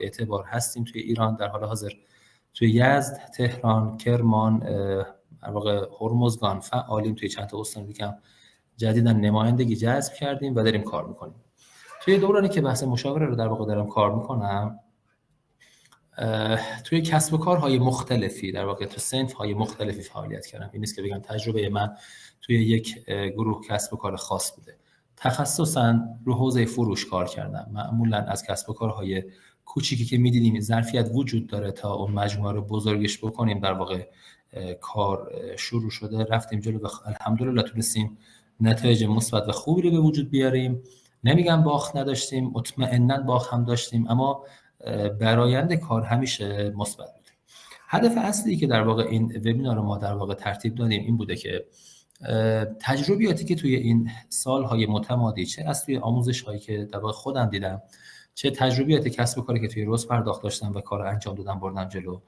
اعتبار هستیم توی ایران در حال حاضر. توی یزد، تهران، کرمان، در واقع هرمزگان فعالیم. توی چند تا استان دیگه هم جدیداً نمایندگی جذب کردیم و داریم کار میکنیم. توی دورانی که بحث مشاوره رو در واقع دارم کار میکنم، توی کسب و کارهای مختلفی در واقع تو صنف‌های مختلفی فعالیت کردم. این نیست که بگم تجربه من توی یک گروه کسب و کار خاص بوده. تخصصاً رو حوزه فروش کار کردم. معمولاً از کسب و کارهای کوچیکی که می‌دیدیم ظرفیت وجود داره تا اون مجموعه رو بزرگش بکنیم، در واقع کار شروع شده، رفتیم جلو و الحمدلله تونستیم نتایج مثبت و خوبی رو به وجود بیاریم. نمیگم باخت نداشتیم، مطمئناً باخت هم داشتیم، اما برآیند کار همیشه مثبت بود. هدف اصلی که در واقع این وبینار رو ما در واقع ترتیب دادیم این بوده که تجربیاتی که توی این سالهای متمادی، چه از توی آموزش‌هایی که در واقع خودم دیدم، چه تجربیات کسب و کاری که توی روز پرداخت داشتم و کار انجام دادم بردم جلو،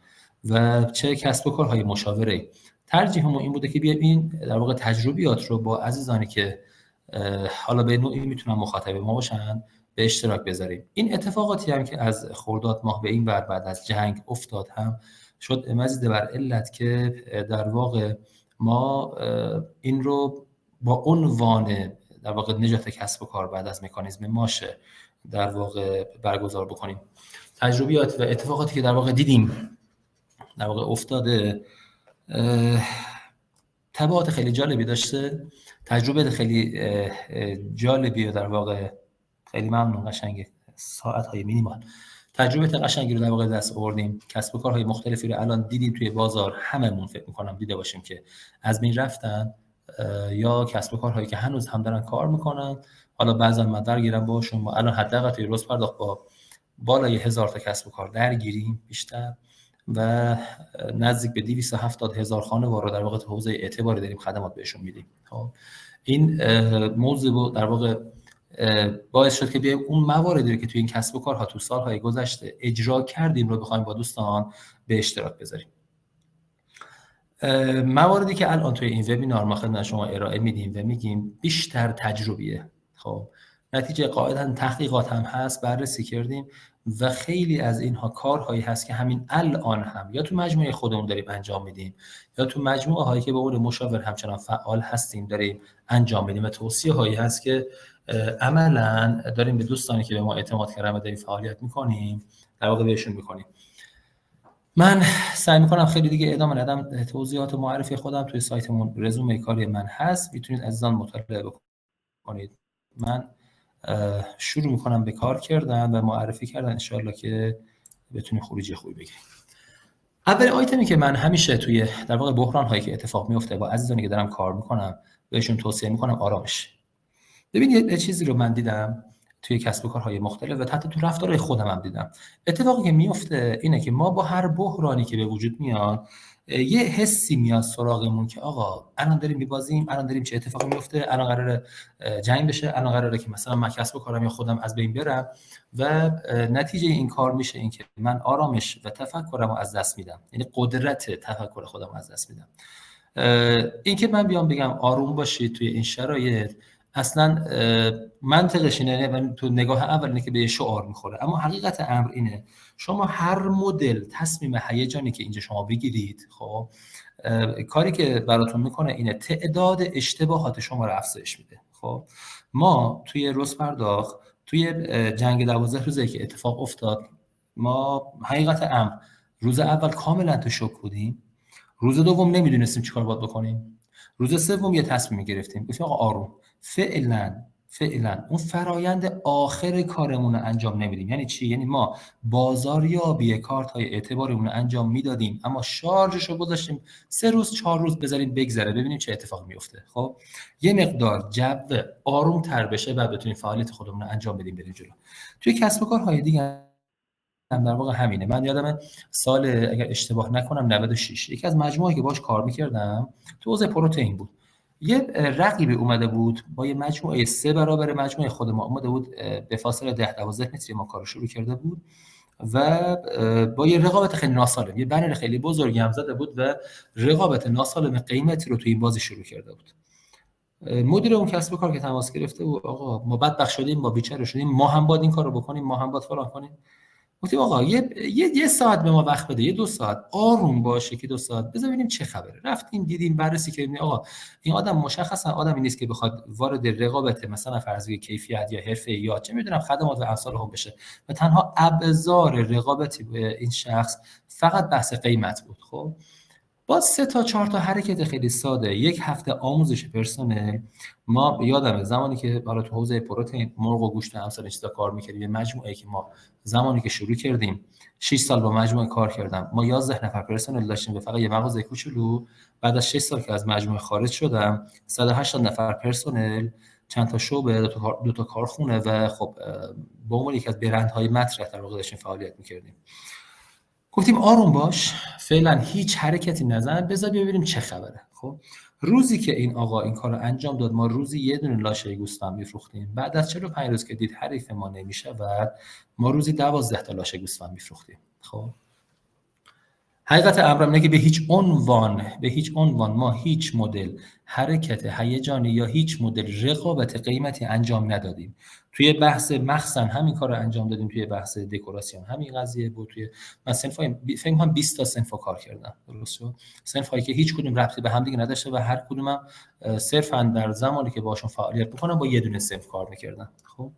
و چه کسب و کارهای مشاوره، ترجیحمون این بوده که بیایم این در واقع تجربیات رو با عزیزانی که حالا به نوعی میتونن مخاطب ما باشن به اشتراک بذاریم. این اتفاقاتی هم که از خرداد ماه به این ور بعد از جنگ افتاد هم شد مزید بر علت که در واقع ما این رو با عنوان در واقع نجات کسب و کار بعد از مکانیزم ماشه در واقع برگزار بکنیم. تجربیات و اتفاقاتی که در واقع دیدیم در واقع افتاده تبعات خیلی جالبی داشته، تجربه خیلی جالبی و در واقع خیلی ممنون، قشنگه، ساعت‌های مینیمال تجربه قشنگی رو در واقع دست آوردیم. کسب و کارهای مختلفی رو الان دیدیم توی بازار، هممون فکر می‌کنم دیده باشیم که از بین رفتن، یا کسب و کارهایی که هنوز هم دارن کار می‌کنن. حالا بعضا من درگیرم باشون، ما الان حداقل توی روز پرداخت با بالای 1000 تا کسب و کار درگیریم بیشتر و نزدیک به 270,000 خانوار رو در واقع تو حوزه اعتباری داریم خدمات بهشون میدیم. خب این موضوع در واقع باعث شد که بیایم اون مواردی که توی این کسب و کارها تو سالهای گذشته اجرا کردیم رو بخوایم با دوستان به اشتراک بذاریم. مواردی که الان توی این وبینار ما خدمت شما ارائه میدیم و میگیم بیشتر تجربیه. خب نتیجه قاعدتاً تحقیقات هم هست، بررسی کردیم و خیلی از اینها کارهایی هست که همین الان هم یا تو مجموعه خودمون داریم انجام میدیم یا تو مجموعه هایی که به عنوان مشاور همچنان فعال هستیم داریم انجام میدیم و توصیه هایی هست که عملاً داریم به دوستانی که به ما اعتماد کردن و داریم فعالیت میکنیم در واقع بهشون میکنیم. من سعی میکنم خیلی دیگه ادامه ندم. توضیحات و معرفی خودم توی سایتمون رزومه کاری من هست، میتونید عزیزان مطالعه بکنید. من شروع میکنم به کار کردن و معرفی کردن، انشاءالله که بتونیم خروجی خوبی بگیریم. اول آیتمی که من همیشه توی در واقع بحران هایی که اتفاق میفته با عزیزانی که دارم کار میکنم بهشون توصیه میکنم آرامش. ببینید یه چیزی رو من دیدم توی کسب و کارهای مختلف و حتی تو رفتارهای خودم هم دیدم. اتفاقی که میفته اینه که ما با هر بحرانی که به وجود میاد یه حسی میاد سراغمون که آقا الان داریم میبازیم، الان داریم چه اتفاقی میفته، الان قراره جنگ بشه، الان قراره که مثلا من کسب و کارم یا خودم از بین برم و نتیجه این کار میشه این که من آرامش و تفکرم رو از دست میدم، یعنی قدرت تفکر خودم رو از دست میدم. این که من بیام بگم آروم باشید توی این شرایط اصلا منطقش اینه و تو نگاه اول اینه که به شعار میخوره، اما حقیقت امر اینه شما هر مدل تصمیم هیجانی که اینجا شما بگیرید، خب کاری که براتون میکنه اینه تعداد اشتباهات شما رو افزایش میده. خب ما توی روز پرداخت توی جنگ 12 روزه که اتفاق افتاد، ما حقیقت امر روز اول کاملا تو شوک بودیم، روز دوم نمیدونستیم چیکار باید بکنیم، روز سوم یه تصمیم گرفتیم گفتیم آقا آروم، فعلا اون فرایند آخر کارمون رو انجام نمیدیم. یعنی چی؟ یعنی ما بازاریابی کارت‌های اعتباریمون رو انجام میدادیم اما شارژش رو گذاشتیم 3 روز 4 روز بذاریم بگذره ببینیم چه اتفاقی میفته. خب یه مقدار جو آروم تر بشه بعد بتونیم فعالیت خودمون رو انجام بدیم بریم جلو. توی کسب و کارهای دیگه هم در واقع همینه. من یادمه سال اگر اشتباه نکنم 96 یکی از مجموعه‌ای که باهاش کار می‌کردم تو حوزه پروتئین بود، یه رقیبی اومده بود با یه مجموعه 3 برابر مجموعه خود ما اومده بود، به فاصله 10-12 متری ما کارو شروع کرده بود و با یه رقابت خیلی ناسالم، یه بنر خیلی بزرگی هم زده بود و رقابت ناسالم قیمتی رو توی این بازی شروع کرده بود. مدیر اون کسب و کار که تماس گرفته بود آقا ما بدبخت شدیم، ما بیچاره شدیم، ما هم باید این کارو بکنیم، ما هم باید فلان کنیم. گفتیم آقا یه ساعت به ما وقت بده، یه 2 ساعت آروم باشه که 2 ساعت بذار ببینیم چه خبره. رفتیم دیدیم بررسی کردیم آقا این آدم مشخصا آدمی نیست که بخواد وارد رقابت مثلا فرضی کیفیت یا حرفه یا چه میدونم خدمات و امثال هم بشه و تنها ابزار رقابتی به این شخص فقط بحث قیمت بود. خب با 3 تا 4 تا حرکت خیلی ساده، یک هفته آموزش پرسنل، ما یادمه زمانی که حالا تو حوزه پروتئین، مرغ و گوشت و امثال چیزا کار می‌کردیم، یه مجموعه که ما زمانی که شروع کردیم 6 سال با مجموعه کار کردم، ما 11 نفر پرسنل داشتیم و فقط یه مغازه کوچولو. بعد از 6 سال که از مجموعه خارج شدم 180 نفر پرسنل، چند تا شعبه، دو تا کارخونه و خب به عنوان یکی از برندهای مطرح در واقع داشتیم فعالیت می‌کردیم. گفتیم آروم باش، فعلا هیچ حرکتی نزن، بذار ببینیم چه خبره. خب روزی که این آقا این کارو انجام داد، ما روزی یه دونه لاشه گوسفند میفروختیم. بعد از 45 روز که دید حریف ما نمیشه و ما روزی 12 تا لاشه گوسفند میفروختیم. خب حقیقت امر اینه که به هیچ عنوان ما هیچ مدل حرکت هیجانی یا هیچ مدل رقابت قیمتی انجام ندادیم. توی بحث مخزن همین کار رو انجام دادیم، توی بحث دکوراسیون همین قضیه بود، توی من فکر کنم 20 تا صنف کار کردم. درست شد؟ صنفایی که هیچ کدوم ربطی به هم دیگه نداشته و هر کدومم صرفاً در زمانی که باشون فعالیت بکنم با یه دونه صنف کار می‌کردم. خب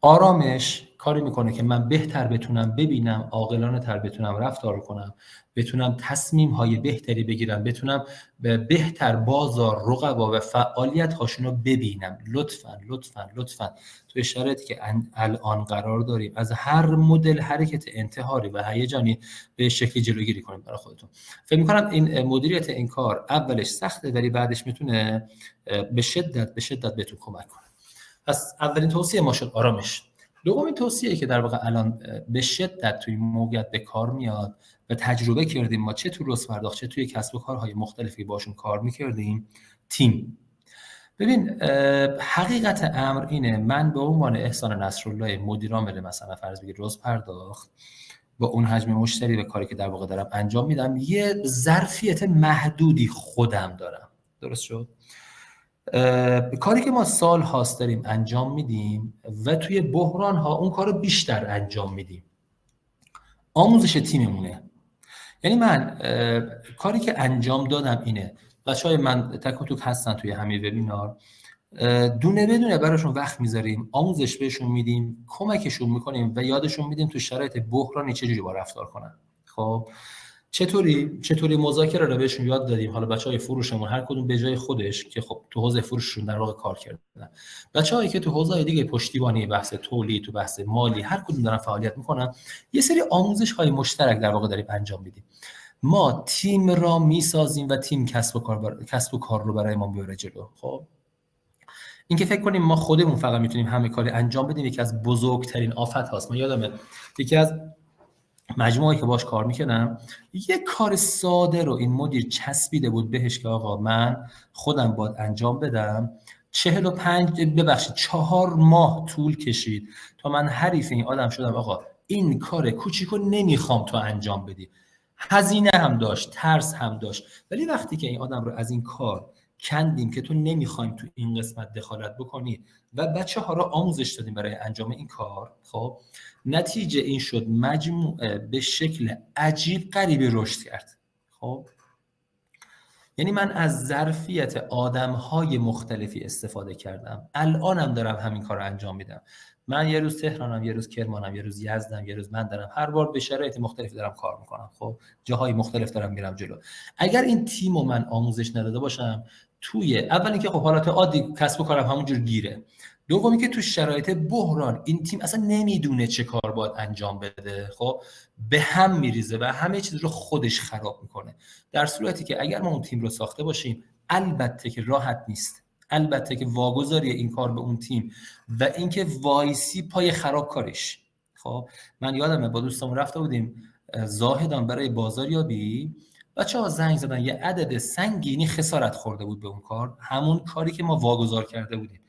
آرامش کاری میکنه که من بهتر بتونم ببینم، عاقلانه تر بتونم رفتار کنم، بتونم تصمیم های بهتری بگیرم، بتونم بهتر بازار، رقبا و فعالیت هاشون رو ببینم. لطفاً توی شرایطی که الان قرار داریم از هر مدل حرکت انتحاری و هیجانی به شکلی جلوگیری کنیم برای خودتون. فکر میکنم این مدیریت این کار اولش سخته ولی بعدش میتونه به شدت بهتون کمک کنه. پس اولین توصیه ما شد آرامش. دومین توصیه که در واقع الان به شدت توی موقعیت به کار میاد و تجربه کردیم ما، چه تو رست پرداخت چه توی کسب و کارهای مختلفی باشون کار میکردیم، تیم. ببین حقیقت امر اینه، من به عنوان احسان نصرالله مدیر عامل مثلا فرض بگیر رست پرداخت با اون حجم مشتری و کاری که در واقع دارم انجام میدم یه ظرفیت محدودی خودم دارم. درست شد؟ کاری که ما سال هاست داریم انجام میدیم و توی بحران ها اون کارو بیشتر انجام میدیم. آموزش تیممونه. یعنی من کاری که انجام دادم اینه، بچهای من تک و توک هستن توی همین وبینار، دونه بدونه براشون وقت میذاریم، آموزش بهشون میدیم، کمکشون میکنیم و یادشون میدیم تو شرایط بحرانی چجوری با رفتار کنن. خب چطوری مذاکره رو بهشون یاد دادیم. حالا بچهای فروشمون هر کدوم به جای خودش که خب تو حوزه فروششون در واقع کار کردن، بچه‌هایی که تو حوزه دیگه پشتیبانی، بحث تولید، تو بحث مالی، هر کدوم دارن فعالیت میکنن، یه سری آموزش‌های مشترک در واقع داریم انجام میدیم. ما تیم را میسازیم و تیم کسب و کار رو برای ما میبره جلو. خب این که فکر کنیم ما خودمون فقط میتونیم همه کاری انجام بدیم یکی از بزرگترین آفت هاست. من یادمه یکی از مجموعه‌ای که باش کار میکنم یه کار ساده رو این مدیر چسبیده بود بهش که آقا من خودم باید انجام بدم. 4 ماه طول کشید تا من حریف این آدم شدم آقا این کار کوچیکو نمیخوام تو انجام بدی. هزینه هم داشت، ترس هم داشت، ولی وقتی که این آدم رو از این کار کندیم که تو نمیخوایم تو این قسمت دخالت بکنی و بچه‌ها رو آموزش دادیم برای انجام این کار، خب نتیجه این شد مجموعه به شکل عجیب غریبی رشد کرد. خب یعنی من از ظرفیت آدم‌های مختلفی استفاده کردم. الانم دارم همین کار رو انجام میدم. من یه روز تهرانم، یه روز کرمانم، یه روز یزدم، یه روز مندرم، هر بار به شرایط مختلفی دارم کار میکنم. خب جاهای مختلف دارم میرم جلو. اگر این تیمو من آموزش نداده باشم، توی اولی که خب حالت عادی کسب و کارم همونجور گیره، دومی که تو شرایط بحران این تیم اصلا نمیدونه چه کار باید انجام بده، خب به هم میریزه و همه چیز رو خودش خراب میکنه. در صورتی که اگر ما اون تیم رو ساخته باشیم، البته که راحت نیست، البته که واگذاری این کار به اون تیم و اینکه وایسی پای خرابکاریش. خب من یادمه با دوستامون رفته بودیم زاهدان برای بازاریابی، بچه‌ها زنگ زدن یه عدد سنگینی خسارت خورده بود به اون کار، همون کاری که ما واگذار کرده بودیم.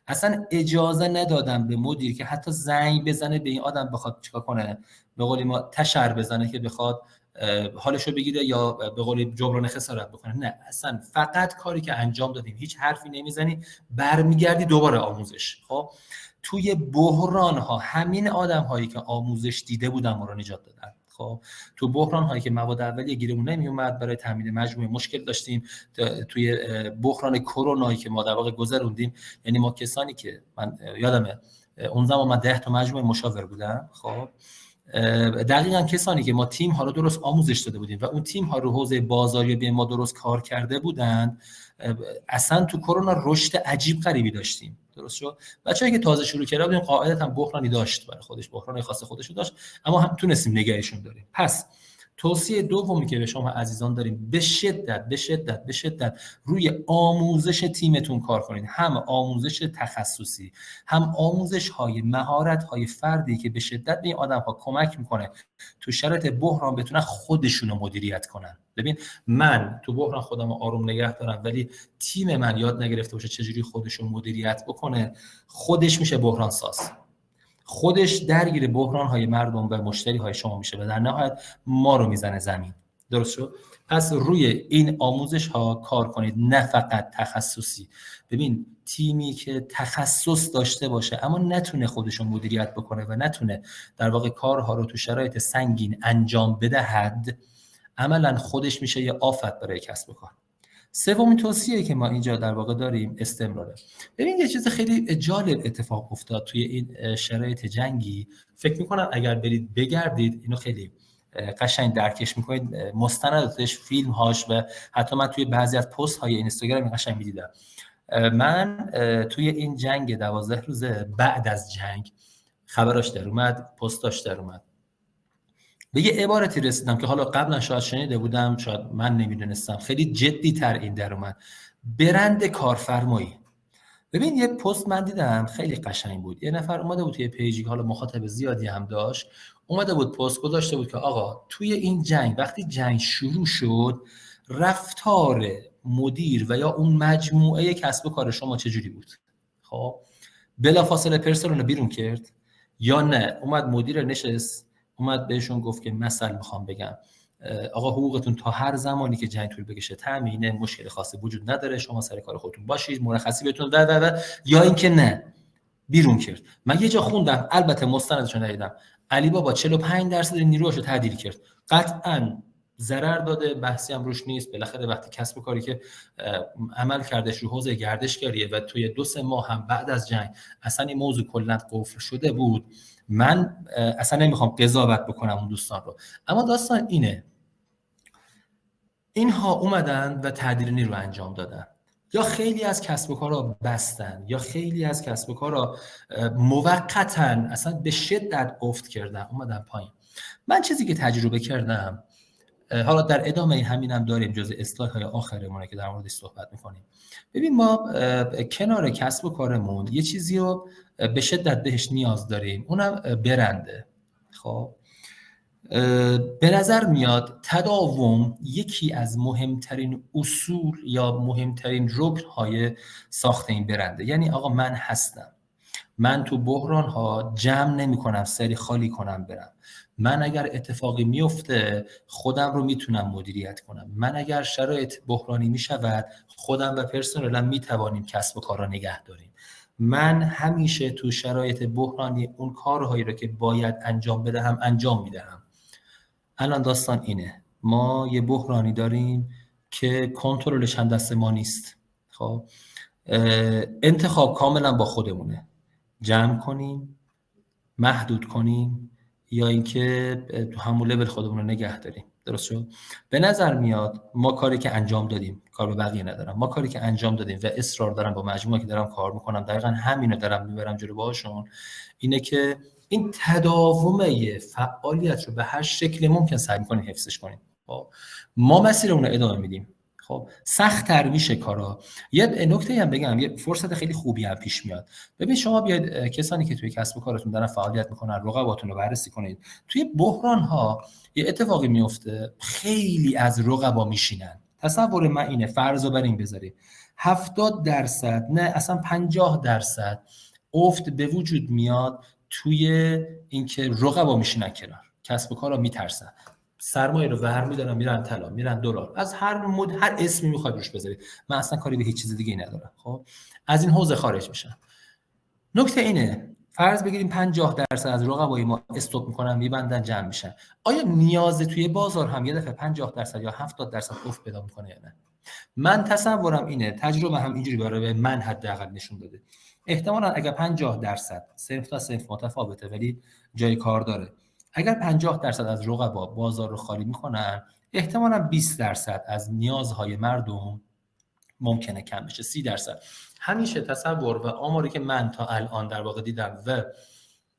اصلا اجازه ندادم به مدیر که حتی زنگ بزنه به این آدم بخواد چیکار کنه، به قولی ما تشر بزنه که بخواد حالشو بگیره یا به قول جبران خسارت بکنه. نه، اصلا فقط کاری که انجام دادیم، هیچ حرفی نمیزنی، برمیگردی دوباره آموزش. خب توی بحران ها همین آدم هایی که آموزش دیده بودن ما رو نجات دادن. خب تو بحران هایی که مواد اولیه گیرمون نمی اومد، برای تامین مجموعه مشکل داشتیم، توی بحران کرونایی که ما در واقع گذروندیم، یعنی ما کسانی که من یادمه اون زمان من 10 تا مجموعه مشاور بودم، خب دقیقاً کسانی که ما تیم ها رو درست آموزش داده بودیم و اون تیم ها رو حوزه بازاریابی ما درست کار کرده بودن، اصلا تو کرونا رشد عجیب غریبی داشتیم. درست شد. بچه‌ای که تازه شروع کرده بودیم قاعدتاً بحرانی داشت برای خودش، بحرانی خاص خودش رو داشت، اما هم تونستیم نگهشون داریم. پس توصیه دومی که به شما عزیزان داریم، به شدت روی آموزش تیمتون کار کنید. هم آموزش تخصصی، هم آموزش های مهارت های فردی که به شدت به این آدم ها کمک میکنه تو شرایط بحران بتونن خودشون رو مدیریت کنن. ببین من تو بحران خودم رو آروم نگه دارم، ولی تیم من یاد نگرفته باشه چجوری خودشون مدیریت بکنه، خودش میشه بحران ساز، خودش درگیر بحران‌های مردم و مشتری‌های شما میشه و در نهایت ما رو میزنه زمین. درست شد؟ پس روی این آموزش‌ها کار کنید، نه فقط تخصصی. ببین تیمی که تخصص داشته باشه اما نتونه خودش رو مدیریت بکنه و نتونه در واقع کارها رو تو شرایط سنگین انجام بدهد، عملاً خودش میشه یه آفت برای کسب و کار. سومین توصیه‌ای که ما اینجا در واقع داریم استمراره. ببین یه چیز خیلی جالب اتفاق افتاد توی این شرایط جنگی، فکر می‌کنم اگر برید بگردید اینو خیلی قشنگ درکش می‌کنید، مستنداتش، فیلم‌هاش و حتی من توی بعضی از پست‌های اینستاگرام قشنگ می‌دیدم. من توی این جنگ 12 روزه بعد از جنگ خبراش در اومد، پستاش در اومد، به یه عبارتی رسیدم که حالا قبلا شاید شنیده بودم، شاید من نمیدونستم، خیلی جدی تر این در اومد: برند کارفرمایی. ببین یه پست من دیدم خیلی قشنگ بود، یه نفر اومده بود توی پیجی، حالا مخاطب زیادی هم داشت، اومده بود پست گذاشته بود که آقا توی این جنگ، وقتی جنگ شروع شد، رفتار مدیر و یا اون مجموعه کسب و کار شما چجوری بود؟ خب بلافاصله پرسنل رو بیرون کرد یا نه اومد مدیر نشست، اومد بهشون گفت که مثلا میخوام بگم آقا حقوقتون تا هر زمانی که جنگ طول بکشه تامینه، مشکل خاصی وجود نداره، شما سر کار خودتون باشید، مرخصی بهتون و یا اینکه نه بیرون کرد. من یه جا خوندم، البته مستندش رو ندیدم، علی بابا 45% نیروهاشو تعدیل کرد. قطعاً ضرر داده، بحثی هم روش نیست. بالاخره وقتی کسب و کاری که عمل کردش رو حوزه گردشگریه و توی 2-3 ماه هم بعد از جنگ اصلا این موضوع کلاً قفل شده بود، من اصلا نمیخوام قضاوت بکنم اون دوستان رو، اما داستان اینه، اینها اومدن و تعدیل نیرو انجام دادن، یا خیلی از کسب و کارها بستن، یا خیلی از کسب و کارها موقتاً اصلا به شدت افت کردن، اومدن پایین. من چیزی که تجربه کردم، حالا در ادامه همینم داریم جزء اصلاح‌های آخرمونه که در موردش صحبت می‌کنیم. ببین ما کنار کسب و کارمون یه چیزی رو به شدت بهش نیاز داریم، اونم برنده. خب به نظر میاد تداوم یکی از مهمترین اصول یا مهمترین رکن‌های ساخت این برنده. یعنی آقا من هستم، من تو بحران ها جمع نمی کنم سری خالی کنم برم، من اگر اتفاقی میفته خودم رو میتونم مدیریت کنم، من اگر شرایط بحرانی میشود خودم و پرسنلم میتوانیم کسب و کار را نگه داریم، من همیشه تو شرایط بحرانی اون کارهایی رو که باید انجام بدهم انجام میدهم. الان داستان اینه، ما یه بحرانی داریم که کنترلش هم دست ما نیست. خب انتخاب کاملا با خودمونه، جمع کنیم، محدود کنیم، یا اینکه تو همون لول خودمون رو نگه داریم. درست شد؟ به نظر میاد ما کاری که انجام دادیم، کار به بقیه ندارم، ما کاری که انجام دادیم و اصرار دارم با مجموعه که دارم کار میکنم، دقیقاً همینو دارم میبرم جلو باهاشون، اینه که این تداوم فعالیت رو به هر شکل ممکن سعی می‌کنیم حفظش کنیم. خب ما مسیرمون رو ادامه میدیم. خب سخت‌تر میشه کارا. یه نکته هم بگم، یه فرصت خیلی خوبی هم پیش میاد. ببین شما بیاید کسانی که توی کسب و کارتون دارن فعالیت میکنن، رقباتون رو بررسی کنید. توی بحران‌ها یه اتفاقی میفته، خیلی از رقبا میشینن. تصور من اینه، فرض رو بر این بذارید 70% نه اصلا 50% افت به وجود میاد توی اینکه رقبا میشینن کنار، کسب و کارا میترسن. سرمایه رو ور میدارن میرن طلا، میرن دلار، از هر اسمی میخواد روش بذارید، من اصلا کاری به هیچ چیز دیگه ندارم. خب از این حوزه خارج میشن. نکته اینه فرض بگیریم 50% از رقبای ما استاپ میکنن، میبندن، جمع میشن. آیا نیاز توی بازار هم یه دفعه 50% یا 70% افت پیدا میکنه یا نه؟ من تصورم اینه، تجربه هم اینجوری برای من حداقل نشون داده، احتمالاً اگر 50% صنف تا صنف متفاوته ولی جای کار داره، اگر 50% از رقبا بازار رو خالی میکنن، احتمالاً 20% از نیازهای مردم ممکنه کم بشه. 30%. همیشه تصور و آماری که من تا الان در واقع دیدم و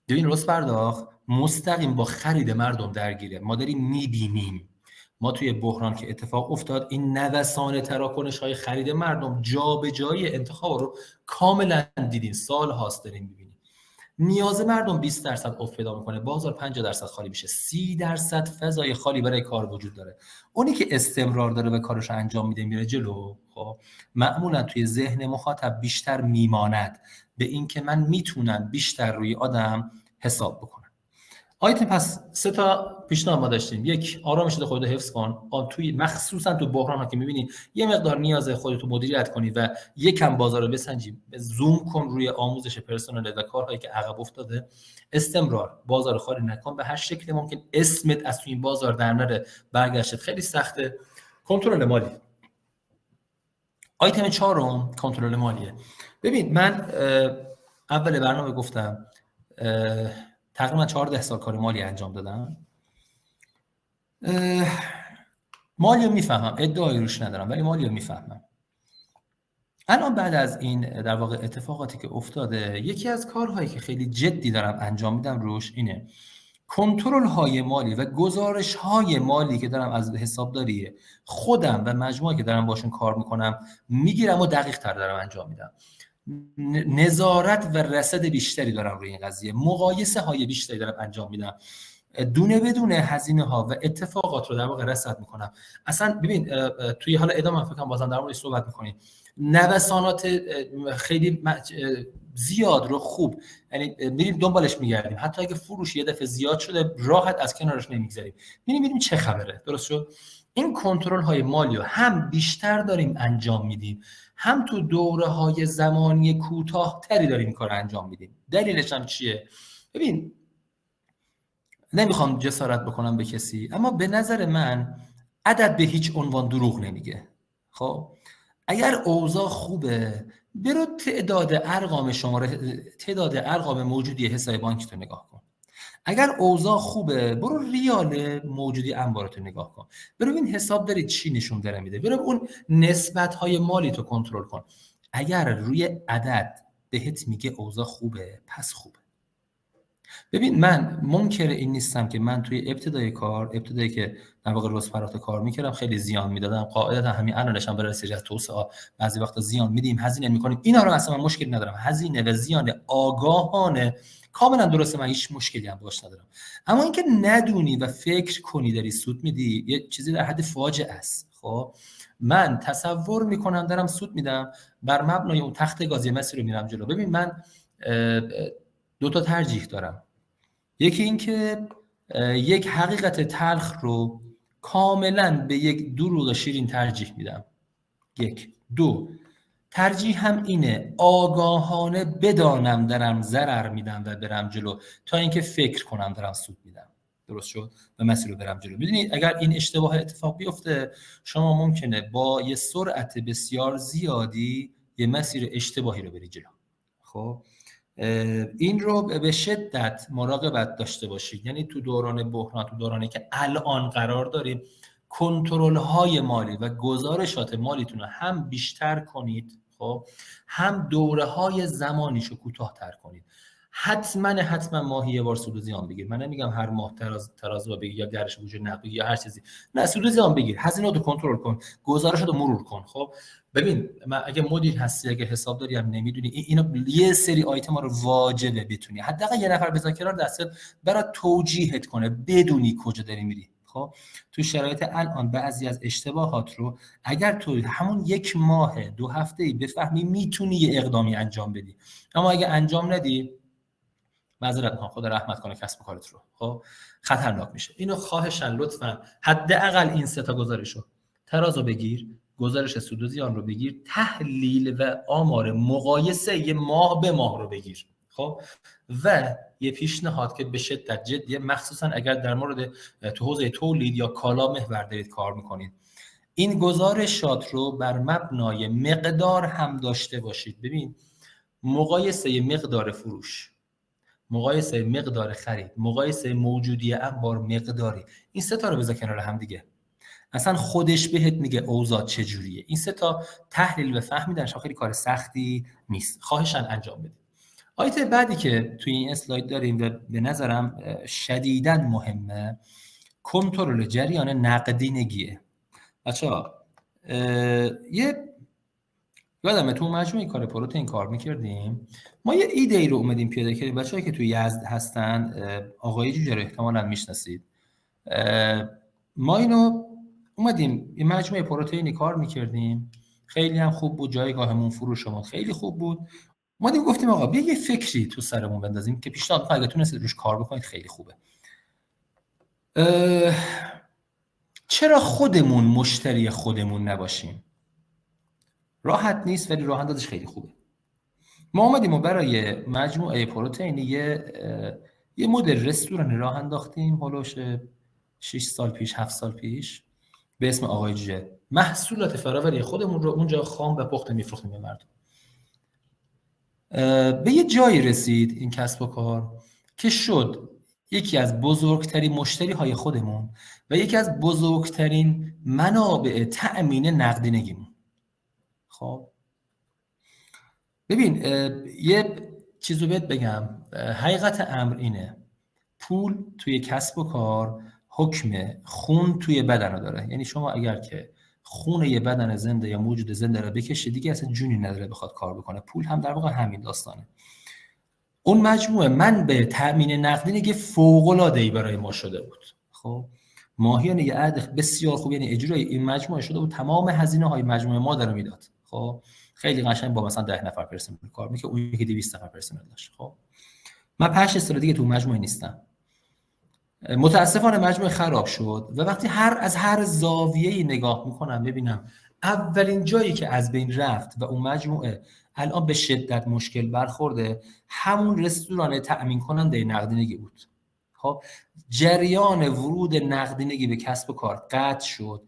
ببین رست پرداخت مستقیم با خرید مردم درگیره. ما داریم میبینیم، ما توی بحران که اتفاق افتاد این نوسان تراکنش های خرید مردم جابجایی انتخاب رو کاملا دیدیم، سال هاست داریم میبینیم. نیاز مردم 20% افت پیدا میکنه، بازار 50% خالی میشه، 30% فضای خالی برای کار وجود داره. اونی که استمرار داره و کارش انجام میده میره جلو، خب معمولا توی ذهن مخاطب بیشتر میماند به این که من میتونم بیشتر روی آدم حساب بکنم. آیتم پس 3 تا پیشنهاد ما داشتیم. یک، آرامش خودت حفظ کن. توی مخصوصا تو بحران ها که میبینی یه مقدار نیاز خودت رو مدیریت کنی و یکم بازار رو بسنجی، زوم کن روی آموزش پرسنل و کارهایی که عقب افتاده. استمرار، بازار خالی نکن به هر شکل ممکن، اسمت از توی این بازار در نره، برگشت خیلی سخته. کنترل مالی. آیتم 4 کنترل مالیه. ببین من اول برنامه گفتم تقریبا 14 سال کار مالی انجام دادم. مالی رو میفهمم، ادعایی روش ندارم ولی مالی رو میفهمم. الان بعد از این در واقع اتفاقاتی که افتاده، یکی از کارهایی که خیلی جدی دارم انجام میدم روش اینه کنترل های مالی و گزارش های مالی که دارم از حسابداری خودم و مجموعه که دارم باشون کار میکنم میگیرم و دقیق تر دارم انجام میدم. نظارت و رصد بیشتری دارم روی این قضیه، مقایسه های بیشتری دارم انجام میدم، دونه بدونه هزینه ها و اتفاقات رو در واقع رصد میکنم. اصلا ببین توی حالا ادامه فکر کنم بازم در موردش صحبت میکنیم، نوسانات خیلی زیاد رو خوب یعنی میریم دنبالش میگردیم، حتی اگه فروش یه دفعه زیاد شده راحت از کنارش نمیگذاریم، میریم چه خبره. درست شد؟ این کنترل های مالی رو هم بیشتر داریم انجام میدیم، هم تو دوره های زمانی کوتاه تری داریم این کار انجام میدیم. دلیلش هم چیه؟ ببین نمیخوام جسارت بکنم به کسی، اما به نظر من عدد به هیچ عنوان دروغ نمیگه. خب اگر اوضاع خوبه برو تعداد ارقام موجودی حساب بانکی تو نگاه کن. اگر اوضاع خوبه برو ریال موجودی انبارتو نگاه کن، برو این حساب داری چی نشون داره میده، برو اون نسبت های مالی تو کنترل کن. اگر روی عدد بهت میگه اوضاع خوبه پس خوبه. ببین من منکر این نیستم که من توی ابتدایی که در واقع رزپرات کار میکردم خیلی زیان میدادم، قاعدتا همین الانش هم برای رسیدن توسعه بعضی وقتا زیان میدیم، هزینه میکنیم، اینا رو اصلا من مشکل ندارم، هزینه و زیان آگاهانه کاملا درسته، من هیچ مشکلی هم باش ندارم. اما اینکه ندونی و فکر کنی داری سود میدی یه چیزی در حد فاجعه است. خب من تصور میکنم دارم سود میدم، بر مبنای اون تخت گازی مسیر رو میرم جلو. ببین من 2 تا ترجیح دارم. یکی این که یک حقیقت تلخ رو کاملا به یک دروغ شیرین ترجیح میدم. 1. 2 ترجیح هم اینه آگاهانه بدانم دارم ضرر میدم و برم جلو تا اینکه فکر کنم دارم سود میدم. درست شد؟ و مسیر رو برم جلو. میدونید اگر این اشتباه اتفاق بیفته شما ممکنه با یه سرعت بسیار زیادی یه مسیر اشتباهی رو بری جلو. خب این رو به شدت مراقبت داشته باشید. یعنی تو دوران بحران، تو دورانی که الان قرار داریم، کنترل های مالی و گزارشات مالیتون رو هم بیشتر کنید، خب هم دوره های زمانیشو کوتاه‌تر کنید. حتما ماهی یه بار سود و زیان بگیر. من نمیگم هر ماه ترازو بگیر یا گرش وجود نقدی یا هر چیزی، نه، سود و زیان بگیر، هزینه‌تو کنترل کن، گزارشاتو مرور کن. خب ببین اگه مدیر هستی، اگه حسابداری هم نمیدونی، اینا یه سری آیتما رو واجبه بتونی حداقل یه نفر بذار کنار دستت برات توجیهت کنه، بدونی کجا داری میری. خب تو شرایط الان بعضی از اشتباهات رو اگر تو همون 1 ماه 2 هفته‌ای بفهمی میتونی یه اقدامی انجام بدی، اما اگه انجام ندی معذرت میخوام، خدا رحمت کنه کسب و کارت رو. خب خطرناک میشه. اینو خواهشاً لطفاً حداقل این سه تا گزارشو ترازو بگیر، گزارش سود و زیان رو بگیر، تحلیل و آمار مقایسه یه ماه به ماه رو بگیر. خب و یه پیشنهاد که به شدت جدیه، مخصوصا اگر در مورد تو حوزه تولید یا کالا محور دارید کار میکنید، این گزارشات رو بر مبنای مقدار هم داشته باشید. ببین مقایسه مقدار فروش، مقایسه مقدار خرید، مقایسه موجودی انبار مقداری، این سه تا رو بذار کنار هم دیگه، اصلا خودش بهت میگه اوضاع چجوریه. این سه تا تحلیل و فهمیدنش خیلی کار سختی نیست، خواهشاً انجام بدید. آیت بعدی که توی این اسلاید داریم و به نظرم شدیداً مهمه، کنترل جریان نقدینگیه. بچه‌ها یادمه تو مجموعه کار پروتئین کار میکردیم، ما یه ایده ای رو اومدیم پیاده کردیم. بچه‌هایی که توی یزد هستن، آقای جوجه رو احتمالاً میشناسید، ما اینو اومدیم یه مجموعه پروتئینی کار میکردیم، خیلی هم خوب بود، جایگاهمون فروشمون خیلی خوب بود. اومدیم گفتیم آقا بیا یه فکری تو سرمون بندازیم که پیشنهاد می‌کنم اگه تونستید روش کار بکنید خیلی خوبه. چرا خودمون مشتری خودمون نباشیم؟ راحت نیست ولی راه اندازش خیلی خوبه. ما اومدیم و برای مجموعه پروتئینی یه مدل رستوران راه انداختیم، هولوش 6 سال پیش 7 سال پیش، به اسم آقای جوجه. محصولات فرآوری خودمون رو اونجا خام و پخته میفروختیم به مردم. به یه جایی رسید این کسب و کار که شد یکی از بزرگترین مشتری های خودمون و یکی از بزرگترین منابع تأمین نقدینگیمون. خب ببین یه چیزو بهت بگم، حقیقت امر اینه، پول توی کسب و کار حکم خون توی بدن رو داره. یعنی شما اگر که خون یه بدن زنده یا موجود زنده رو بکشه دیگه اصلا جونی نداره بخواد کار بکنه. پول هم در واقع همین داستانه. اون مجموعه من به تأمین نقدینگی فوق‌العاده‌ای برای ما شده بود. خب ماهیانه یه عقد بسیار خوب، یعنی اجرای این مجموعه شده بود، تمام هزینه‌های مجموعه ما داره میداد. خب خیلی قشنگ با مثلا 10 نفر پرسنل کار می‌کنه، اون یکی 200 نفر پرسنل داشت. خب من 5 سال دیگه تو مجموعه نیستم. متاسفانه مجموعه خراب شد و وقتی از هر زاویه‌ای نگاه میکنم ببینم اولین جایی که از بین رفت و اون مجموعه الان به شدت مشکل برخورده، همون رستوران تأمین کننده نقدینگی بود. خب جریان ورود نقدینگی به کسب و کار قطع شد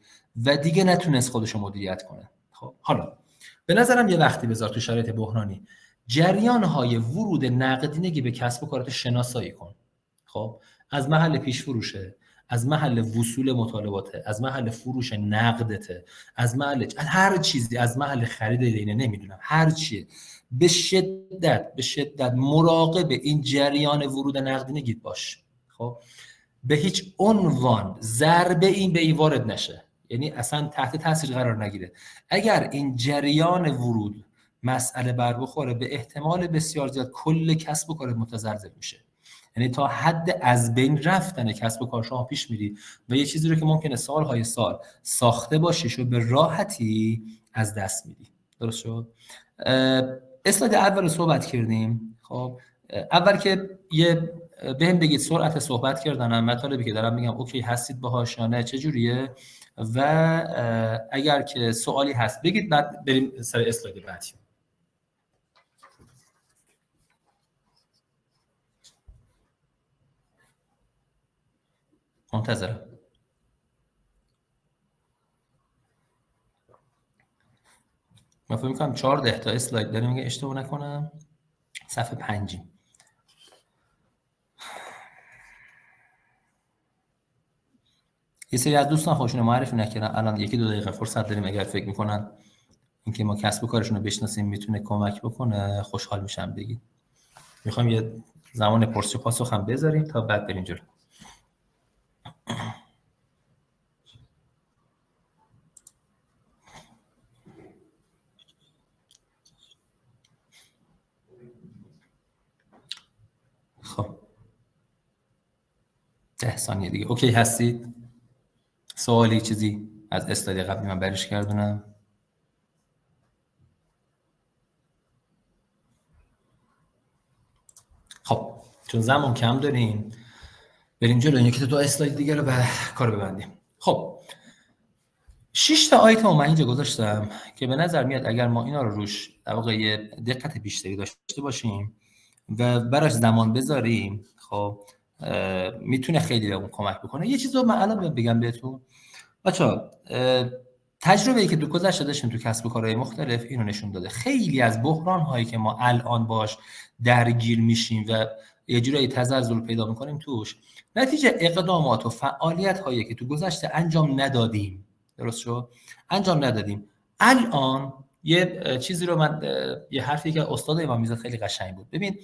و دیگه نتونست خودش رو مدیریت کنه. خب حالا به نظرم یه وقتی بذار تو شرایط بحرانی جریان‌های ورود نقدینگی به کسب و کارت شناسایی کن. خب از محل پیش فروشه، از محل وصول مطالباته، از محل فروش نقدته، از محل هر چیزی، از محل خرید دینه، نمیدونم هر چیه، به شدت مراقب این جریان ورود نقدینگی باش. خب به هیچ عنوان ضربه این به این وارد نشه، یعنی اصلا تحت تاثیر قرار نگیره. اگر این جریان ورود مسئله بر بخوره، به احتمال بسیار زیاد کل کسب و کار متزلزل میشه. یعنی تا حد از بین رفتن کسب و کار شما پیش میری و یه چیزی رو که ممکنه سالهای سال ساخته باشیش رو به راحتی از دست میدی. درست شد؟ اسلاید اول رو صحبت کردیم. خب اول که یه بهم بگید سرعت صحبت کردنم، مطالبی که دارم میگم اوکی هستید باهاش یا نه، چجوریه، و اگر که سوالی هست بگید، بعد بریم سر اسلاید بعدی. منتظرم. من فکر می‌کنم 14 تا اسلاید داریم اگه اشتباه نکنم، صفحه 5. یه سری از دوستان خودشون رو معرفی نکردن، الان 1-2 دقیقه فرصت داریم، اگر فکر می‌کنن اینکه ما کسب و کارشون رو بشناسیم میتونه کمک بکنه خوشحال میشم بگید. میخوام یه زمان پرسش و پاسخ هم بذاریم تا بعد بریم جلو. خب 10 ثانیه دیگه اوکی هستید؟ سوالی چیزی از اسلاید قبلی من برش گردونم؟ خب چون زمان کم داریم، بریم جلو. یکی دو اسلاید دیگه رو به کار ببندیم. خب 6 تا آیتم من اینجا گذاشتم که به نظر میاد اگر ما اینا رو روش در واقع دقت بیشتری داشته باشیم و براش زمان بذاریم، خب میتونه خیلی بهمون کمک بکنه. یه چیزو من الان بگم بهتون بچه‌ها، تجربه‌ای که تو گذشته داشتیم تو کسب و کارهای مختلف اینو نشون داده خیلی از بحران هایی که ما الان باش درگیر میشیم و یه جورایی تزلزل پیدا میکنیم توش، نتیجه اقدامات و فعالیت هایی که تو گذشته انجام ندادیم، درست شد؟ انجام ندادیم. الان یه چیزی رو من، یه حرفی که استاد امام میزد خیلی قشنگ بود. ببین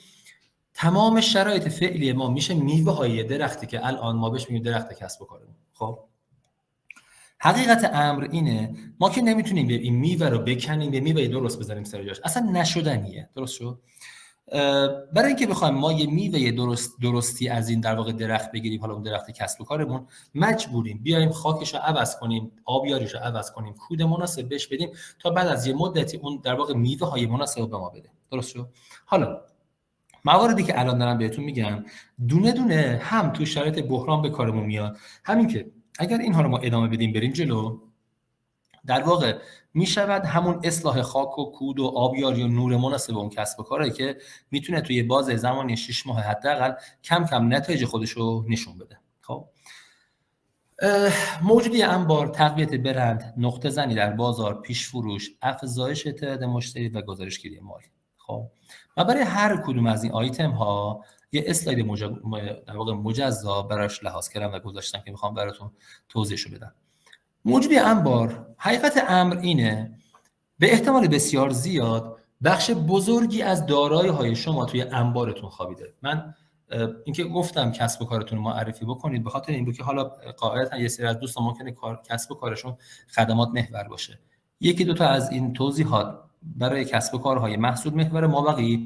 تمام شرایط فعلی ما میشه میوه های درختی که الان ما بهش میگیم درخت کسب و کارمون. خب حقیقت امر اینه ما که نمیتونیم این میوه رو بکنیم، به میوه درست بذاریم سر جاش، اصلا نشدنیه. درست شد؟ برای اینکه بخوایم ما یه میوه درستی از این در واقع درخت بگیریم، حالا اون درخت کسب و کارمون، مجبوریم بیایم خاکش رو عوض کنیم، آبیاریش رو عوض کنیم، کود مناسب بهش بدیم تا بعد از یه مدتی اون در واقع میوه های مناسب به ما بده. درست شد؟ حالا مواردی که الان دارم بهتون میگم دونه دونه هم تو شرایط بحران به کارمون میاد، همین که اگر اینها رو ما ادامه بدیم بریم جلو، در واقع میشود همون اصلاح خاک و کود و آبیاری و نور مناسب اون کسب و کاری که میتونه توی بازه زمانی 6 ماه حداقل کم کم نتایج خودش رو نشون بده. خب موجودی انبار، تقویت برند، نقطه زنی در بازار، پیش فروش، افزایش اعتماد مشتری و گزارشگیری مالی. خب و برای هر کدوم از این آیتم ها یه اسلاید در واقع مجزا براش لحاظ کردم و گذاشتم که میخوام براتون توضیحشو بدم. موجودی انبار، حقیقت امر اینه به احتمال بسیار زیاد بخش بزرگی از دارایی‌های شما توی انبارتون خوابیده. من اینکه گفتم کسب و کارتون رو معرفی بکنید به خاطر این بود که حالا قاعدتا یه سری از دوستان ممکنه کسب و کارشون خدمات محور باشه. یکی دو تا از این توضیحات برای کسب و کارهای محصول محور، ما بقیه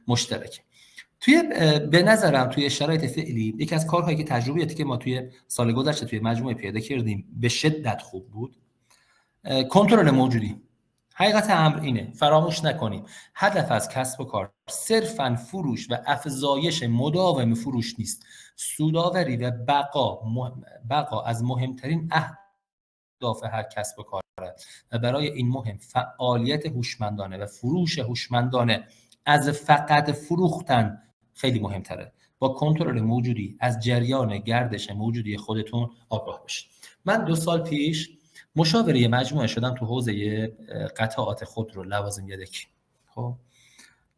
مشترک. به نظرم توی شرایط فعلی یکی از کارهایی که تجربیاتی که ما توی سال گذشته توی مجموعه پیاده کردیم به شدت خوب بود، کنترل موجودی. حقیقت امر اینه، فراموش نکنیم هدف از کسب و کار صرفاً فروش و افزایش مداوم فروش نیست. سودآوری و بقا از مهمترین اهداف هر کسب و کاره و برای این مهم فعالیت هوشمندانه و فروش هوشمندانه از فقط فروختن خیلی مهمتره. با کنترل موجودی از جریان گردش موجودی خودتون آگاه بشید. من 2 سال پیش مشاوره مجموعه شدم تو حوزه قطعات خودرو لوازم یدکی. خب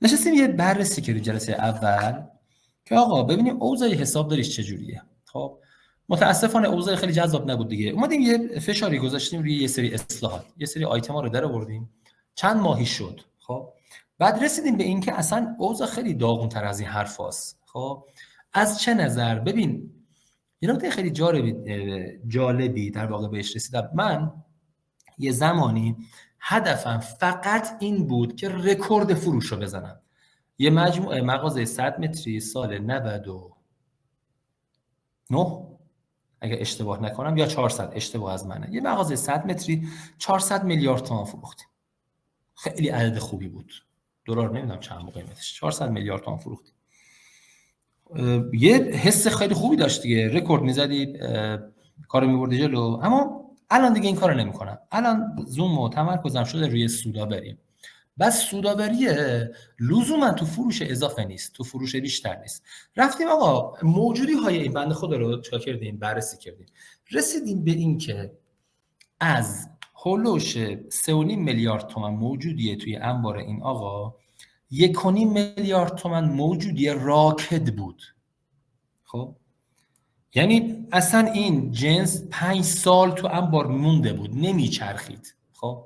نشستیم یه بررسی کردیم جلسه اول که آقا ببینیم اوضاع حسابداریش چجوریه. خب متاسفانه اوضاع خیلی جذاب نبود دیگه. اومدیم یه فشاری گذاشتیم روی یه سری اصلاحات، یه سری آیتما رو درآوردیم، چند ماهی شد. خب بعد رسیدیم به این که اصلا اوضاع خیلی داغون‌تر از این حرفاست. خب از چه نظر؟ ببین یه نکته خیلی جالبی در واقع بهش رسیدم. من یه زمانی هدفم فقط این بود که رکورد فروش رو بزنم. یه مجموعه مغازه 100 متری سال 99 اگه اشتباه نکنم یا 400، اشتباه از منه، یه مغازه 100 متری 400 میلیارد تومان فروختیم. خیلی عدد خوبی بود. دلار نمیدونم چند بود قیمتش، 400 میلیارد تومان فروختیم. یه حس خیلی خوبی داشت دیگه، رکورد میزدی، کارو میبردی جلو. اما الان دیگه این کارو نمیکنم. الان زوم و تمرکزم شده روی سودآوری. بس سودآوری لزوما تو فروش اضافه نیست، تو فروش بیشتر نیست. رفتیم آقا موجودی های این بنده خدا رو چیکار کردیم؟ بررسی کردیم. رسیدیم به این که از هولوش 3.5 میلیارد تومان موجودیه توی انبار این آقا، 1.5 میلیارد تومان موجودی راکد بود. خب یعنی اصلا این جنس 5 سال تو انبار مونده بود، نمیچرخید. خب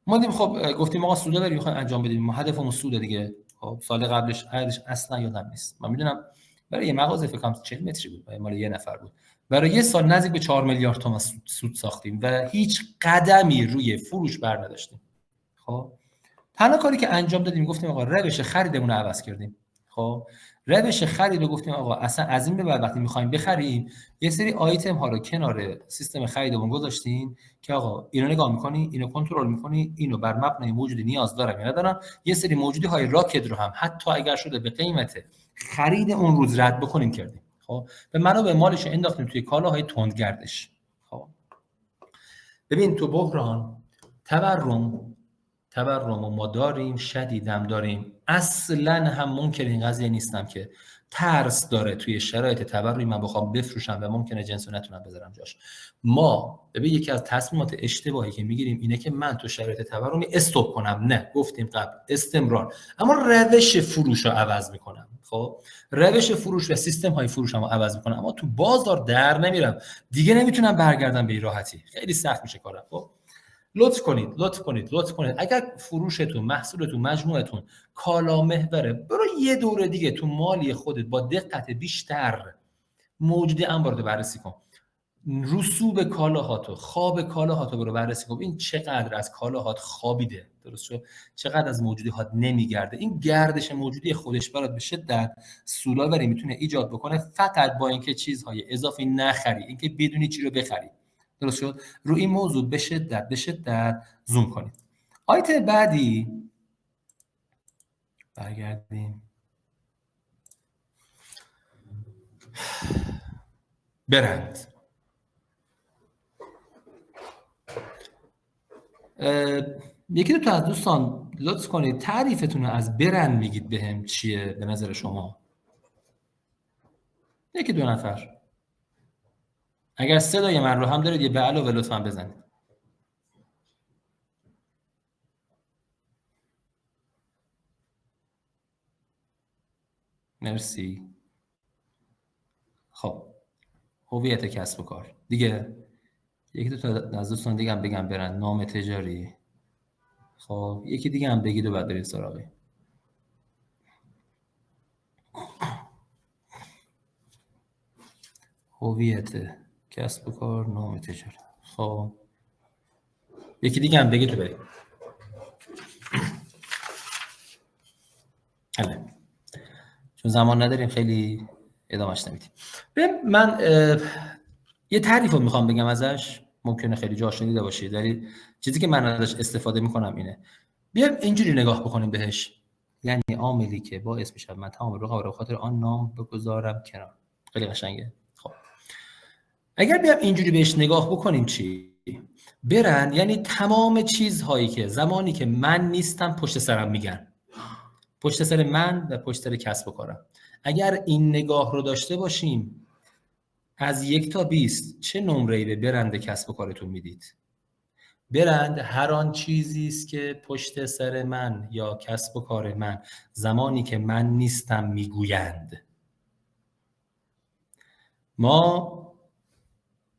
ما دیدیم، خب گفتیم آقا سودآوری میخوایم انجام بدیم، ما هدفمون سوده دیگه. خب سال قبلش اصلا یادم نیست، من میدونم برای یه مغازه فکر کنم 40 متری بود، مال یه نفر بود. برای یه سال نزدیک به 4 میلیارد تومان سود ساختیم و هیچ قدمی روی فروش بر نداشتیم. خب تنها کاری که انجام دادیم گفتیم آقا روش خریدمون رو عوض کردیم. خب روش خرید رو گفتیم آقا اصلا از این به بعد وقتی می‌خوایم بخریم یه سری آیتم ها رو کنار سیستم خریدمون گذاشتیم که آقا اینو نگاه می‌کنی، اینو کنترل می‌کنی، اینو بر مبنای موجودی نیاز دارم یا ندارم. یه سری موجودی های راکد رو هم حتی اگر شده به قیمت خرید اون روز رد بکنیم کردیم. خب به منابع مالش انداختیم توی کالاهای تندگردش. خب ببین تو بحران تورم و ما داریم، شدیدم داریم. اصلا هم ممکن این قضیه نیستم که ترس داره توی شرایط تورمی من بخوام بفروشم و ممکنه جنسو نتونم بذارم جاش. ما ببین یکی از تصمیمات اشتباهی که میگیریم اینه که من تو شرایط تورمی استاپ کنم. نه، گفتیم قبل استمرار، اما روش فروش رو عوض میکنم. خب روش فروش و سیستم های فروشم رو عوض میکنم، اما تو بازار در نمیرم دیگه، نمیتونم برگردم به این راحتی، خیلی سخت میشه کارم. خب لطف کنید اگر فروشتون، محصولتون، مجموعتون کالا محوره، برو یه دوره دیگه تو مالی خودت با دقت بیشتر موجودی انبار رو بررسی کن. رسوب کالاهاتو، خواب کالاهاتو برو بررسی کن. این چقدر از کالاهات خوابیده، درست شد؟ چقدر از موجودیات نمیگرده. این گردش موجودی خودش برات به شدت سودآوری میتونه ایجاد بکنه، فقط با اینکه چیزهای اضافی نخری، اینکه بدونی چی رو بخری. درست شد؟ رو این موضوع به شدت زوم کنید. آیتم بعدی برگردیم. برند. یکی دو تا از دوستان لطف کنید تعریفتون رو از برند میگید بهم چیه به نظر شما؟ یکی دو نفر. اگر صدای من رو هم دارید یه به علاوه لطفا بزنید. مرسی. خب هویت کسب و کار دیگه. یکی دو تا از دوستان دیگه هم بگم برند. نام تجاری. خب یکی دیگه هم بگید و بعد برید سراغی. هویت کسب و کار، نام تجاری. خب یکی دیگه هم بگید تو برید. حالا چون زمان نداریم خیلی ادامهش نمیدیم. من یه تعریف رو میخوام بگم ازش، ممکنه خیلی جا شنیده باشید ولی چیزی که من ازش استفاده میکنم اینه. بیایم اینجوری نگاه بکنیم بهش، یعنی عاملی که باعث میشه من تمام رقابت رو خاطر آن نام بگذارم کنار. خیلی قشنگه. خب اگر بیایم اینجوری بهش نگاه بکنیم چی؟ برند یعنی تمام چیزهایی که زمانی که من نیستم پشت سرم میگن، پشت سر من و پشت سر کسب و کارم. اگر این نگاه رو داشته باشیم، از 1 تا 20 چه نمره‌ای به برند کسب و کارتون میدید؟ برند هر آن چیزی است که پشت سر من یا کسب و کار من زمانی که من نیستم میگویند. ما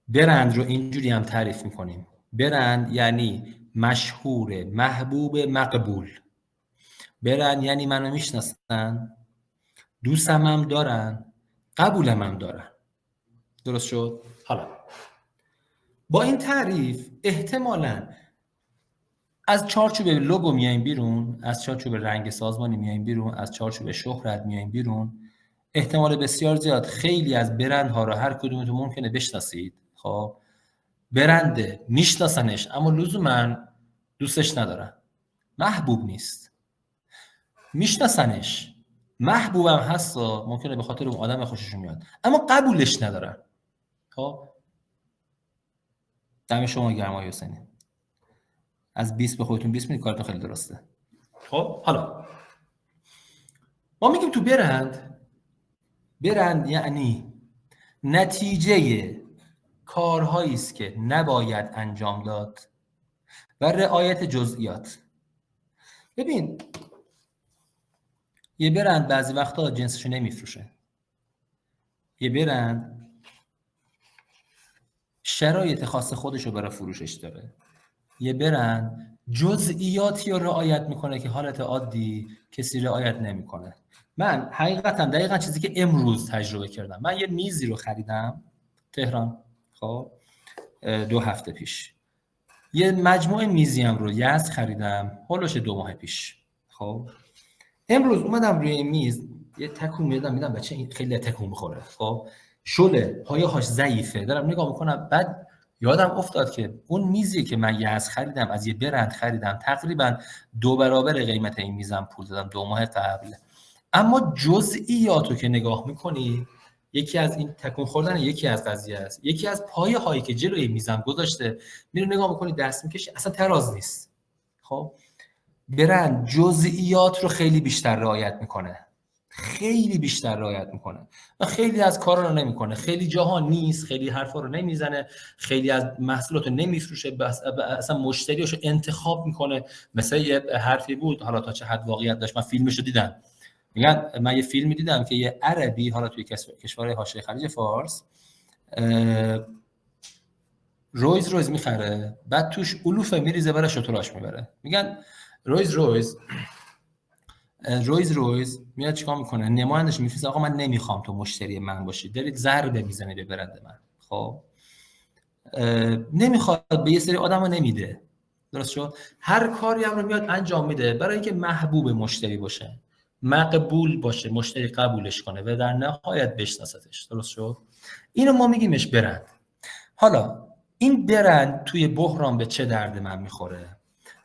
برند رو اینجوری هم تعریف میکنیم. برند یعنی مشهور، محبوب، مقبول. برند یعنی منو میشناسن، دوستم هم دارن، قبولم هم دارن. درست شد؟ حالا با این تعریف احتمالاً از چارچوب لوگو میایم بیرون، از چارچوب رنگ سازمانی میایم بیرون، از چارچوب شهرت میایم بیرون. احتمال بسیار زیاد خیلی از برندها رو هر کدومتون ممکنه بشناسید. خب برنده میشناسنش اما لزوما دوستش ندارن، محبوب نیست. میشناسنش، محبوبم هست، ممکنه به خاطر اون آدم خوششون میاد اما قبولش ندارن. خب دم شما گرم آقای حسینی. از 20 به خودتون 20 میدید، کارتون خیلی درسته. خب حالا ما میگیم تو برند یعنی نتیجه کارهایی است که نباید انجام داد و رعایت جزئیات. ببین یه برند بعضی وقتا جنسشو نمیفروشه، یه برند شرایط خاص خودشو برای فروشش داره، یه برند جزئیاتی رو رعایت میکنه که حالت عادی کسی رعایت نمیکنه. من حقیقتا دقیقا چیزی که امروز تجربه کردم، من یه میزی رو خریدم تهران، خب 2 هفته پیش. یه مجموعه میزی هم رو یزد خریدم هولوش 2 ماه پیش. خب امروز اومدم روی میز یه تکون میدم بچه این خیلی تکون میخوره، خب شله پایه‌هاش ضعیفه، دارم نگاه میکنم. بعد یادم افتاد که اون میزی که من از خریدم، از یه برند خریدم، تقریبا 2 برابر قیمت این میزم پول دادم 2 ماه قبل. اما جزئیاتو که نگاه میکنی، یکی از این تکون خوردن یکی از قضیه است، یکی از پایه هایی که جلوی میزم گذاشته، میره نگاه میکنی دست میکشی اصلا تراز نیست. خب برند جزئیات رو خیلی بیشتر رعایت میکنه، خیلی بیشتر رعایت میکنه و خیلی از کارا رو نمیکنه. خیلی جاها نیست، خیلی حرفا رو نمیزنه، خیلی از محصولات رو نمیفروشه، اصلا مشتریاشو انتخاب میکنه. مثلا یه حرفی بود، حالا تا چه حد واقعیت داشت، من فیلمشو دیدم. میگن من یه فیلمی دیدم که یه عربی، حالا توی کشور حاشیه خلیج فارس، رویز میخره، بعد توش علوفه میریزه برای شتراش میبره. میگن رویز میاد چیکار میکنه، نمایندش میفرسته آقا من نمیخوام تو مشتری من باشی، دارید ضربه میزنید به برند من. خب نمیخواد، به یه سری آدما نمیده، درست شد؟ هر کاری هم رو میاد انجام میده برای اینکه محبوب مشتری باشه، مقبول باشه، مشتری قبولش کنه و در نهایت بشناستش، درست شد؟ اینو ما میگیمش برند. حالا این برند توی بحران به چه درد من میخوره؟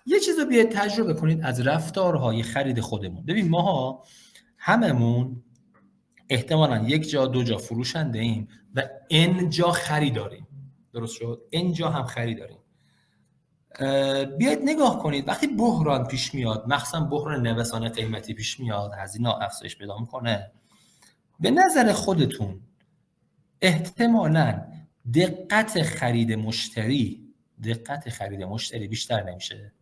یه چیز رو بیاید تجربه کنید از رفتارهای خرید خودمون. ببین ماها هممون احتمالاً یک جا 2 جا فروشنده ایم و n جا خریداریم، درست شد؟ n جا هم خریداریم. بیاید نگاه کنید وقتی بحران پیش میاد، مخصوصا بحران نوسان قیمتی پیش میاد، هزینه افزایش پیدا میکنه، به نظر خودتون احتمالاً دقت خرید مشتری بیشتر نمیشه؟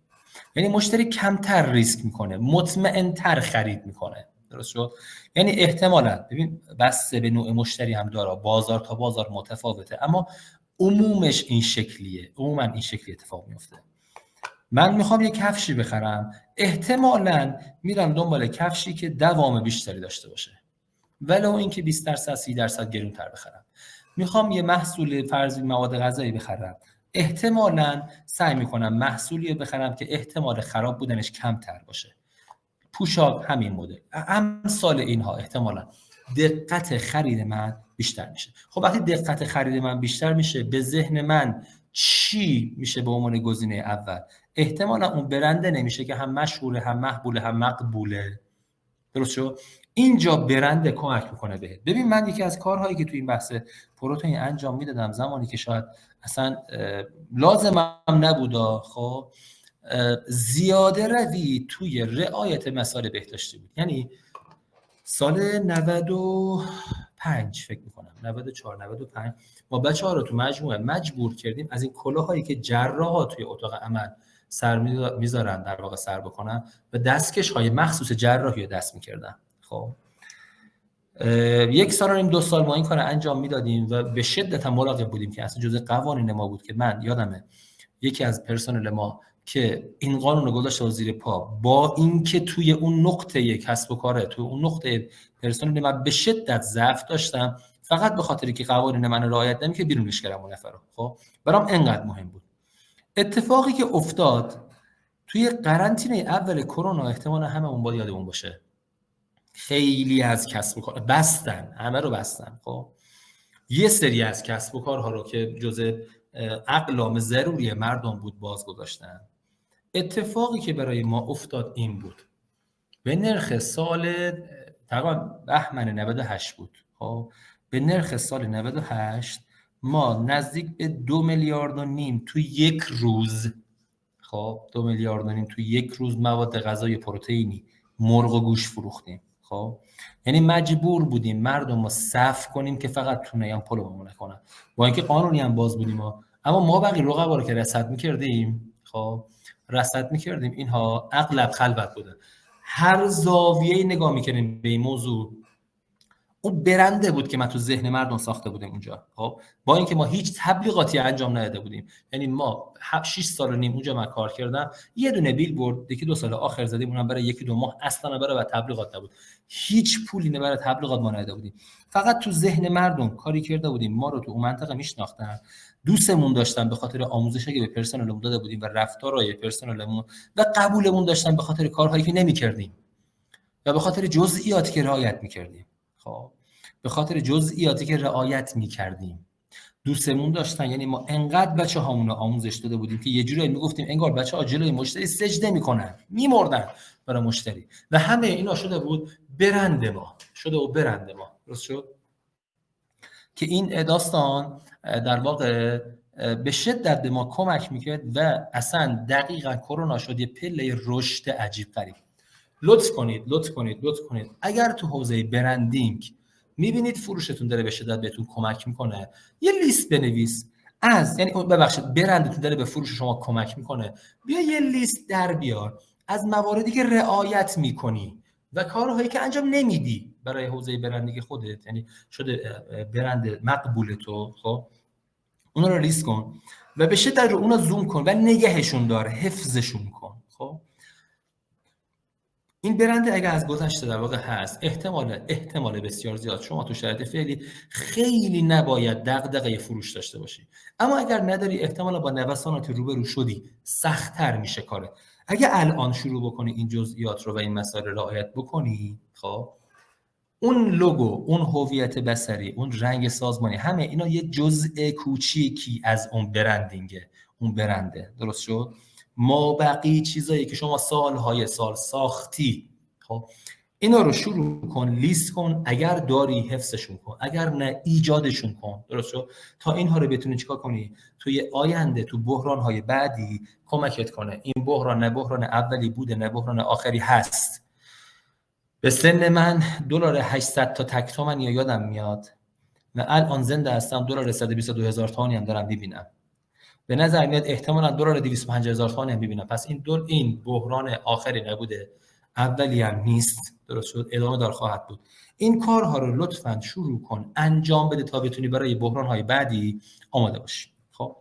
یعنی مشتری کمتر ریسک میکنه، مطمئن‌تر خرید میکنه، درست شد؟ یعنی احتمالاً، ببین بسته به نوع مشتری هم داره، بازار تا بازار متفاوته، اما عموما این شکلی اتفاق میفته. من میخوام یه کفشی بخرم، احتمالاً میرم دنبال کفشی که دوام بیشتری داشته باشه، ولو اینکه 20% 30% گرونتر بخرم. میخوام یه محصول فرضی مواد غذایی بخرم، احتمالاً سعی میکنم محصولی بخرم که احتمال خراب بودنش کمتر باشه. پوشاک همین مدل، امثال اینها احتمالاً دقت خرید من بیشتر میشه. خب وقتی دقت خرید من بیشتر میشه، به ذهن من چی میشه به عنوان گزینه اول؟ احتمالاً اون برنده نمیشه که هم مشهوره، هم محبوله، هم مقبوله، درست شد؟ اینجا برنده کمک میکنه بهت. ببین من یکی از کارهایی که توی این بحث پروتئین انجام میدادم زمانی که شاید اصلا لازمم نبودا، خب زیاده روی توی رعایت مسائل بهداشتی بود. یعنی سال 95 فکر میکنم 94 95 ما بچه‌ها رو تو مجموعه مجبور کردیم از این کلاهایی که جراحا توی اتاق عمل سر میذارن در واقع سر بکنن و دستکش های مخصوص جراحی رو دست میکردن. خب 1 سال و نیم 2 سال ما این کار انجام میدادیم و به شدت هم مراقب بودیم که اصلا جزء قوانین ما بود که من یادمه یکی از پرسنل ما که این قانون رو گذاشته زیر پا، با اینکه توی اون نقطه کسب و کاره، توی اون نقطه پرسنل من به شدت ضعف داشتم، فقط به خاطری که قوانین من رعایت نمی‌کرد بیرونش کردم اون نفر رو. خب برام انقدر مهم بود. اتفاقی که افتاد توی قرنطینه اول کرونا، احتمالاً هممون باید یادمون باشه، خیلی از کسب و کار بستن، همه رو بستن. خب یه سری از کسب و کارها رو که جزء اقلام ضروری مردم بود باز گذاشتن. اتفاقی که برای ما افتاد این بود، به نرخ سال تقریبا بهمن 98 بود، خب به نرخ سال 98 ما نزدیک به 2 میلیارد و نیم تو یک روز، خب 2 میلیارد و نیم تو یک روز مواد غذایی پروتئینی مرغ و گوشت فروختیم. خب یعنی مجبور بودیم مردم رو صف کنیم که فقط تونه هم پلومون نکنن، با اینکه قانونی هم باز بودیم اما ما بقیه رقبا رو که رصد می‌کردیم، خب رصد می‌کردیم اینها اغلب خلوت بودن. هر زاویه‌ای نگاه می‌کردیم به این موضوع، اون برنده بود که من تو ذهن مردم ساخته بودم اونجا. خب با اینکه ما هیچ تبلیغاتی انجام نداده بودیم، یعنی ما 6 سال و نیم اونجا من کار کردم، یه دونه بیلبورد یکی 2 سال آخر زدیم، اونم برای 1-2 ماه، اصلا برای تبلیغات نبود، هیچ پولی برای تبلیغات ما نداده بودیم، فقط تو ذهن مردم کاری کرده بودیم. ما رو تو اون منطقه میشناختن، دوستمون داشتن به خاطر آموزشی که به پرسنلمون داده بودیم و رفتارهای پرسنلمون، و قبولمون داشتن به خاطر کارهایی که نمی‌کردیم. و به خاطر جزئیاتی که رعایت می‌کردیم. خب به خاطر جزئیاتی که رعایت می‌کردیم دوستمون داشتن. یعنی ما انقدر بچه‌هامون رو آموزش داده بودیم که یه جوری میگفتیم انگار بچه‌ها جلوی مشتری سجده میکنن، میمردن برای مشتری و همه اینا شده بود برند ما، درست شد که این داستان در واقع به شدت به ما کمک میکرد و اصلا دقیقاً کرونا شد یه پله رشد عجیب غریب. لطف کنید اگر تو حوزه برندینگ میبینید فروشتون داره به شدت بهتون کمک میکنه، یه لیست بنویس یعنی ببخشید برندتون داره به فروش شما کمک میکنه، بیا یه لیست در بیار از مواردی که رعایت میکنی و کارهایی که انجام نمیدی برای حوزه برندینگ خودت، یعنی شده برند مقبول تو. خب اونا رو لیست کن و به شدت رو اونا زوم کن و نگهشون دار، حفظشون کن. خب این برند اگر از گذشته در واقع هست، احتمال بسیار زیاد شما تو شرایط فعلی خیلی نباید دغدغه فروش داشته باشی. اما اگر نداری احتمالا با نوسانات روبرو شدی، سخت‌تر میشه کاره. اگه الان شروع بکنی این جزئیات رو و این مسائل رعایت بکنی، خب اون لوگو، اون هویت بصری، اون رنگ سازمانی، همه اینا یه جزء کوچیکی از اون برندینگه، اون برنده. درست شد؟ ما بقیه چیزایی که شما سالهای سال ساختی، خب اینا رو شروع کن، لیست کن، اگر داری حفظشون کن، اگر نه ایجادشون کن. درست شد؟ تا اینها رو بتونی چیکار کنی توی آینده، تو بحران‌های بعدی کمکت کنه. این بحران نه بحران اولی بوده نه بحران آخری هست. به سن من $800 تا تک تومن یا یادم میاد و الان زنده هستم $122,000 تومانی هم دارم میبینم. به نظر میاد احتمالاً $250,000 تومانی هم میبینم. پس این بحران آخری نبوده، اولی هم نیست. درست شد؟ ادامه دار خواهد بود. این کارها رو لطفاً شروع کن، انجام بده تا بتونی برای بحران‌های بعدی آماده باشی. خب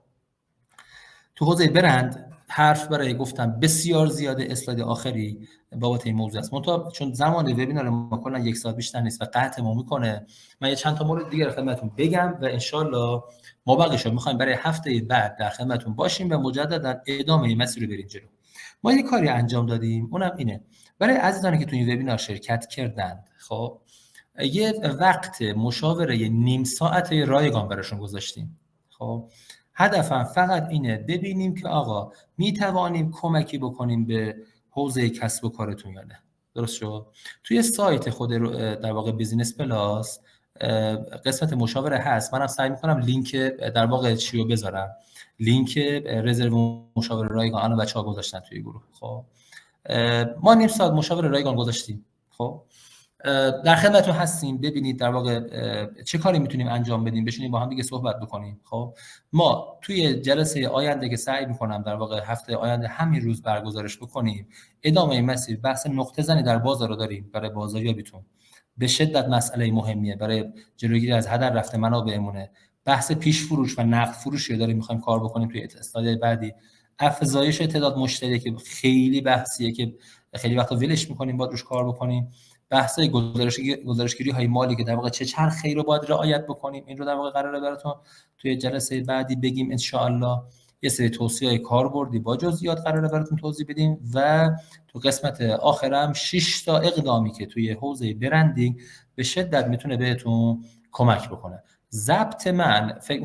تو حوزه برند حرف برای گفتم بسیار زیاده. اسلاید آخری بابت این موضوع است. چون زمان وبینار ما کلا 1 ساعت بیشتر نیست و قطع ما میکنه، من یه چند تا مورد دیگه خدمتتون بگم و انشالله ما بقیه‌اش رو می‌خوایم برای هفته بعد در خدمتتون باشیم و مجددا ادامه این مسیر رو بریم جلو. ما یه کاری انجام دادیم، اونم اینه برای عزیزانی که تو این وبینار شرکت کردند، خب یه وقت مشاوره نیم ساعته رایگان براشون گذاشتیم. خب هدفم فقط اینه ببینیم که آقا میتوانیم کمکی بکنیم به حوزه کسب و کارتون یا نه. درست شد؟ توی سایت خود در واقع بیزینس پلاس قسمت مشاوره هست. منم سعی میکنم لینک در واقع چی رو بذارم، لینک رزرو مشاوره رایگان الان بچه‌ها گذاشتن توی گروه. خب ما نیم ساعت مشاوره رایگان گذاشتیم. خب در خدمتتون هستیم، ببینید در واقع چه کاری میتونیم انجام بدیم، بشینیم با هم دیگه صحبت بکنیم. خب ما توی جلسه آینده که سعی میکنم در واقع هفته آینده همین روز برگزارش بکنیم، ادامه این مسیر بحث نقطه زنی در بازار رو داریم. برای بازاریابیتون به شدت مسئله مهمیه، برای جلوگیری از هدر رفته منابعمونه. بحث پیش فروش و نقد فروشی رو داریم میخوایم کار بکنیم توی اسلاید بعدی. افزایش تعداد مشتری که خیلی بحثیه که خیلی وقتا ولش میکنیم، باید روش کار بکنیم. بحث گزارشگیری های مالی که در واقع چه چرخه‌ای رو باید رعایت بکنیم، این رو در واقع قراره براتون توی جلسه بعدی بگیم ان شاء الله. یه سری توصیه‌های کاربردی با جزئیات قراره براتون توضیح بدیم و تو قسمت آخرم 6 تا اقدامی که توی حوزه برندینگ به شدت میتونه بهتون کمک بکنه. ضبط من فکر